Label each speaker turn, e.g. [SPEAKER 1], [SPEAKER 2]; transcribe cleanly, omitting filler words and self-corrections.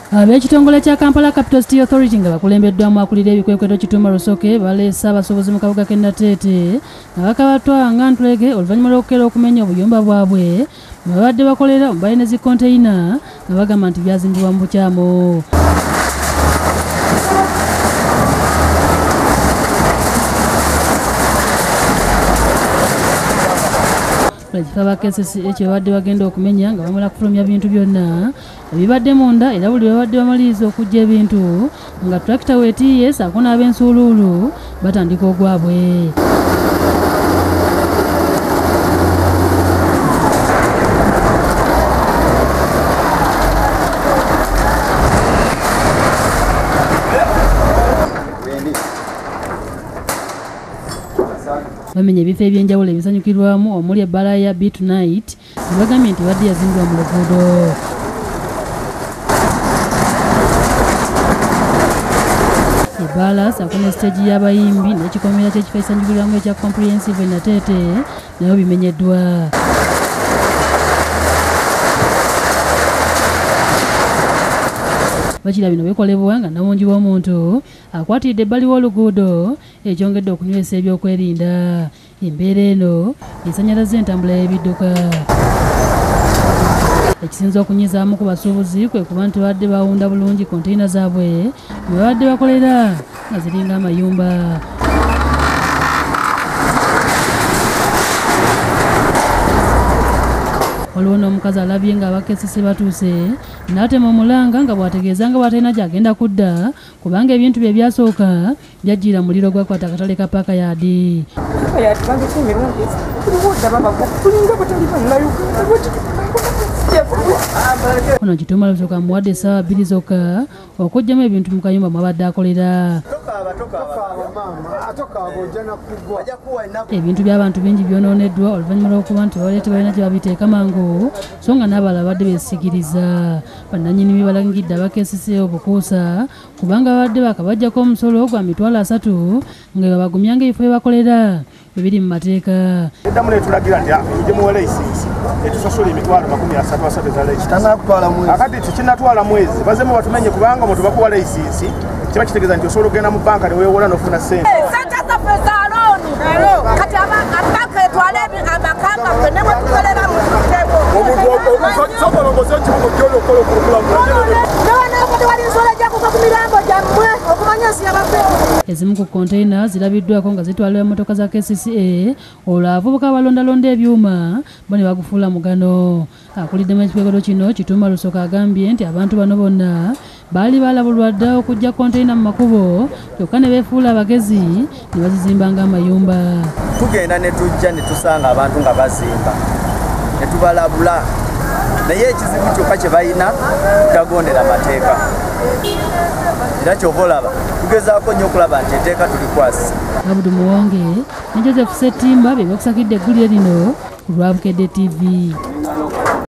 [SPEAKER 1] Ab'ekitongole kya Kampala Capital City Authority nga bakulembeddwamu akulira ebikwekweto Kituma Lusoke baleese abasobozi mu kabuga k'e Nateete nga bakabatwala nga ntulege oluvannyuma lw'okukeera okumenya obuyumba bwabwe bwe babadde bakolera mu balina zi konteyina nga bagamba nti byazimbibwa mu bukyamu. Ekifo ba KCCA kye babadde bagenda okumenya nga bamala kufulumya bintu byonna ebibadde munda era buli babadde bamaliriza okujja ebintu nga tulakita weetiiye saako n'ab'ensuuluulu batandika ogwabwe. Bamenye ebifo ebyenjawulo ebisanyukirwamu omuli ebbaala ya Be Tonight bagambye nti badde yazimbibwa mu luguudo. Ebbaala saako ne siteegi y'abayimbi n'ekikomera ky'ekifo ekisanyukirwamu ekya Comprehensive e Nateete nabo bimenyeddwa. Bakira bino bikolebwa nga Nawongi w'omuntu akwatiridde ebbali w'oluguudo ekyongedde okunywesa ebyokwerinda. Embeera eno esannyalaza entambula y'ebidduka. Ekisinza okunyizaamu ku basuubuzi kwe kuba nti babadde bawunda bulungi konteyina zaabwe mwe babadde bakolera nga ziringa amayumba. Waliwo n'omukazi alabye nga abakesese batuuse n'atema omulanga nga bw'ategeeza nga bw'atalina gy'agenda kudda kubanga ebintu bye byasooka byajjira muliro gwakwata akatale ka paaka yaadi. Ono Kituma Lusoke amuwadde essaawa 2 zokka okuggyamu ebintu mu kayumba mwabadde akolera. Ebintu by'abantu bingi byonooneddwa oluvannyuma lw'okuba nti babadde tebalina gye babiteeka mangu so nga n'abalala babadde beesigiriza. Bannannyini balangidde abakesese obukuusa kubanga babadde bakabaggyako omusolo gwa $300 nga babagumyanga ebifo bye bakolera biri mu mateeka.
[SPEAKER 2] Eddamu netulagira nti tujje muwa layisinsi etusasula $330 za layisinsi. Akati tekinnatwala mwezi bazemu batumenye kubanga omuntu bakuwa layisinsi kiba kitegeeza nti osobola okugenda mu banka ne weewola n'ofuna ssente.
[SPEAKER 3] Ssente zaffe za looni kati abanka etwala amakanga ffe ne bwe tukolera mu tutego.
[SPEAKER 2] Omuntu ekibugo gy'oli okukola okulukulamu
[SPEAKER 3] n'abanaabadde wali nsolo ejja kuva ku mirambo gyammwe okumanya nsi yabaffe.
[SPEAKER 1] Ezimu ku konteyina zirabiddwako nga zitwalibwa emmotoka za KCCA olwo abavubuka balondalonda ebyuma bo ne bagufuula mugano. Akuliddemu ekikwekweto kino Kituma Lusoke agambye nti abantu bano bonna baali balabulwa dda okujja konteyina mu makubo kyokka ne beefuula abagezi ne bazizimba ng'amayumba.
[SPEAKER 4] Tugenda ne tujja ne tusanga abantu nga bazimba ne tubalabula naye ekizibu kyokka kye balina kutagondera mateeka. Era kyova olaba tugezaako nnyo okulaba nti etteeka tulikwasa.
[SPEAKER 1] Abudu Muwonge ne Joseph Ssettimba be bakusakidde eggulire lino ku Lwabukedde TV.